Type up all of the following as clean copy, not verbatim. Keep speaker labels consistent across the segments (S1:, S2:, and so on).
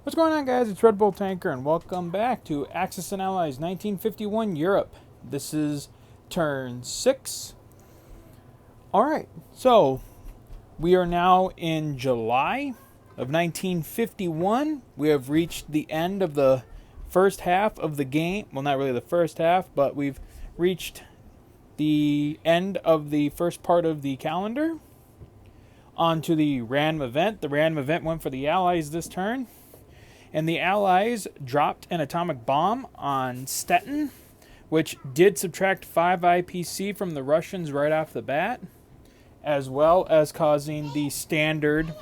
S1: What's going on, guys? It's Red Bull Tanker, and welcome back to Axis and Allies 1951 Europe. This is turn 6. Alright, so we are now in July of 1951. We have reached the end of the first half of the game. Well, not really the first half, but we've reached the end of the first part of the calendar. On to the random event. The random event went for the Allies this turn. And the Allies dropped an atomic bomb on Stettin, which did subtract 5 IPC from the Russians right off the bat, as well as causing the standard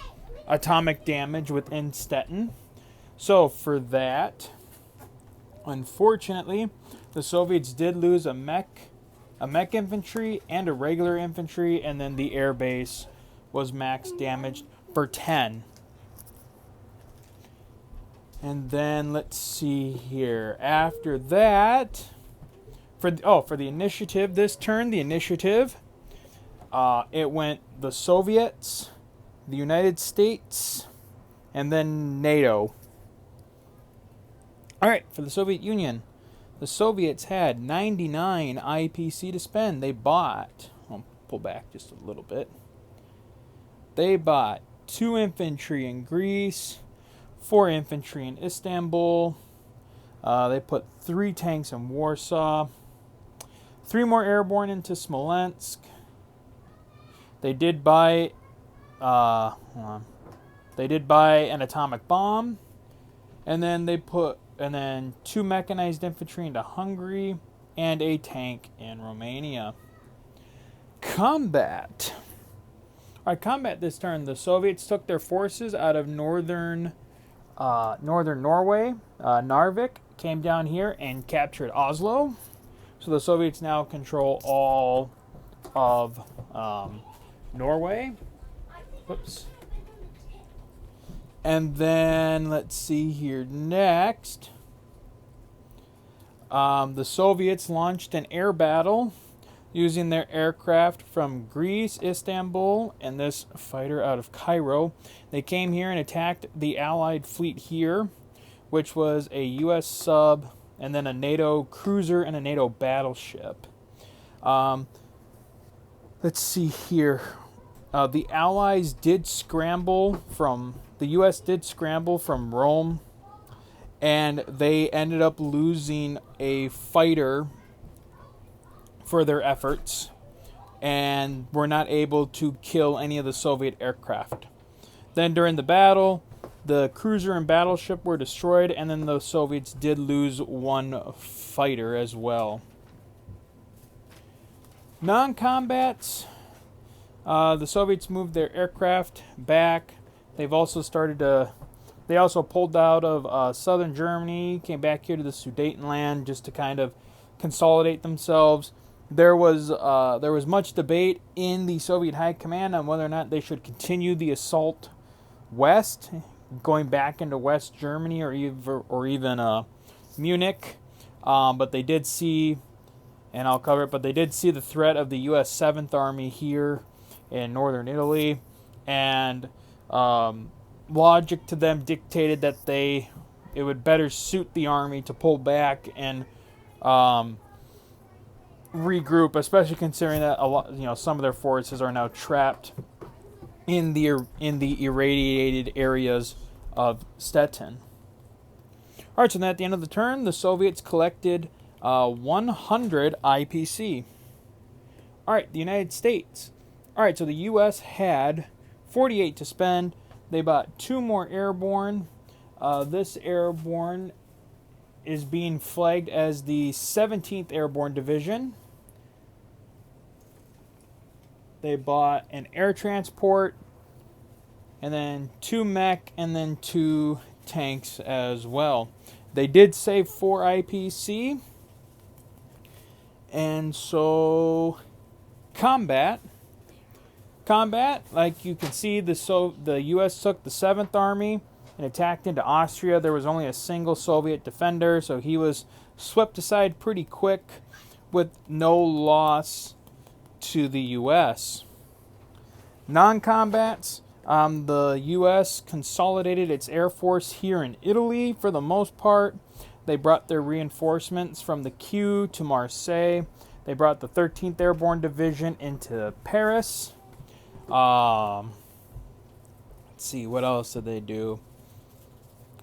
S1: atomic damage within Stettin. So for that, unfortunately, the Soviets did lose a mech infantry and a regular infantry, and then the air base was max damaged for 10. And then let's see here. After that, for the initiative this turn, the initiative, it went the Soviets, the United States, and then NATO. All right, for the Soviet Union, the Soviets had 99 IPC to spend. They bought, I'll pull back just a little bit. They bought 2 infantry in Greece, 4 infantry in Istanbul. They put 3 tanks in Warsaw. 3 more airborne into Smolensk. They did buy an atomic bomb, and then 2 mechanized infantry into Hungary and a tank in Romania. Combat. All right, combat this turn. The Soviets took their forces out of northern Norway. Narvik came down here and captured Oslo. So the Soviets now control all of Norway. Whoops. And then let's see here next. The Soviets launched an air battle using their aircraft from Greece, Istanbul, and this fighter out of Cairo. They came here and attacked the Allied fleet here, which was a U.S. sub, and then a NATO cruiser and a NATO battleship. Let's see here. The Allies did scramble the U.S. did scramble from Rome, and they ended up losing a fighter for their efforts, and were not able to kill any of the Soviet aircraft. Then during the battle, the cruiser and battleship were destroyed, and then the Soviets did lose 1 fighter as well. Non-combats, the Soviets moved their aircraft back. They also pulled out of southern Germany, came back here to the Sudetenland just to kind of consolidate themselves. There was much debate in the Soviet High Command on whether or not they should continue the assault west, going back into West Germany or even Munich. But they did see, and I'll cover it, but they did see the threat of the U.S. 7th Army here in northern Italy, and logic to them dictated that it would better suit the army to pull back and regroup, especially considering that some of their forces are now trapped in the irradiated areas of Stettin. All right, so then at the end of the turn, the Soviets collected 100 IPC. All right, the United States. All right, so the U.S. had 48 to spend. They bought 2 more airborne. This airborne is being flagged as the 17th Airborne Division. They bought an air transport, and then 2 mech, and then 2 tanks as well. They did save 4 IPC. And so, combat, like you can see, the U.S. took the 7th Army and attacked into Austria. There was only a single Soviet defender, so he was swept aside pretty quick with no loss to the U.S. Non-combats, The U.S. consolidated its air force here in Italy for the most part. They brought their reinforcements from the Q to Marseille. They brought the 13th Airborne Division into Paris. Let's see, what else did they do?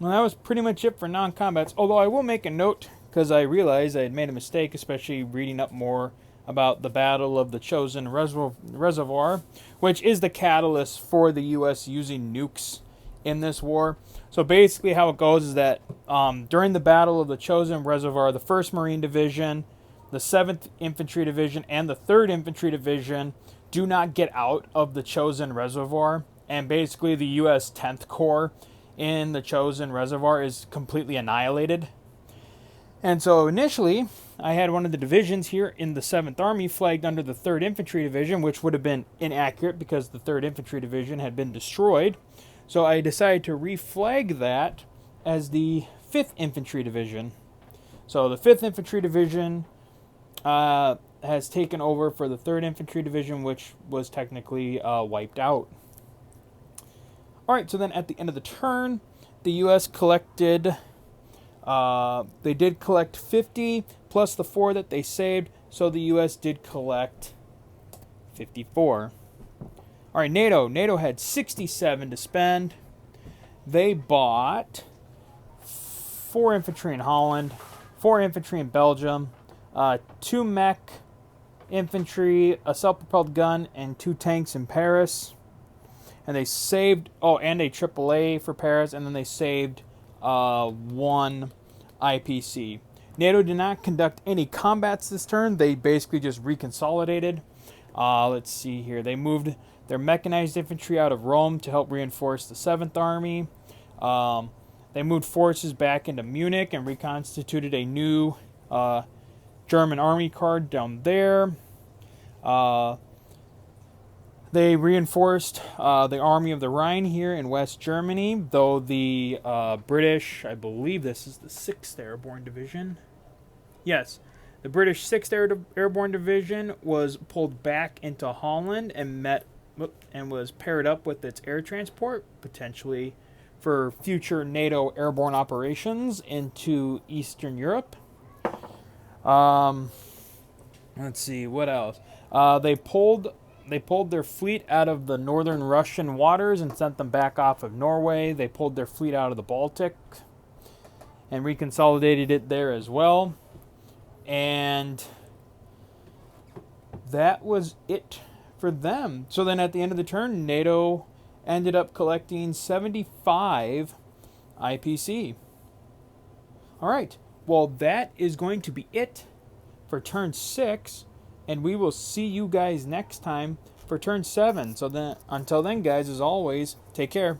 S1: Well, that was pretty much it for non-combats. Although I will make a note, because I realized I had made a mistake, especially reading up more about the Battle of the Chosin Reservoir, which is the catalyst for the U.S. using nukes in this war. So basically how it goes is that during the Battle of the Chosin Reservoir, the 1st Marine Division, the 7th Infantry Division, and the 3rd Infantry Division do not get out of the Chosin Reservoir. And basically the U.S. 10th Corps in the Chosin Reservoir is completely annihilated. And so initially, I had one of the divisions here in the 7th Army flagged under the 3rd Infantry Division, which would have been inaccurate because the 3rd Infantry Division had been destroyed. So I decided to reflag that as the 5th Infantry Division. So the 5th Infantry Division has taken over for the 3rd Infantry Division, which was technically wiped out. Alright, so then at the end of the turn, the U.S. collected, they did collect 50 plus the 4 that they saved, so the U.S. did collect 54. Alright, NATO had 67 to spend. They bought 4 infantry in Holland, 4 infantry in Belgium, 2 mech infantry, a self-propelled gun, and 2 tanks in Paris. And they saved, and a AAA for Paris, and then they saved 1 IPC. NATO did not conduct any combats this turn. They basically just reconsolidated. Let's see here. They moved their mechanized infantry out of Rome to help reinforce the 7th Army. They moved forces back into Munich and reconstituted a new German army card down there. They reinforced the Army of the Rhine here in West Germany, though the British, I believe this is the 6th Airborne Division. Yes, the British 6th Airborne Division was pulled back into Holland and was paired up with its air transport, potentially for future NATO airborne operations into Eastern Europe. Let's see, what else? They pulled their fleet out of the northern Russian waters and sent them back off of Norway. They pulled their fleet out of the Baltic and reconsolidated it there as well. And that was it for them. So then at the end of the turn, NATO ended up collecting 75 IPC. All right. Well, that is going to be it for turn 6. And we will see you guys next time for turn 7. So then, until then, guys, as always, take care.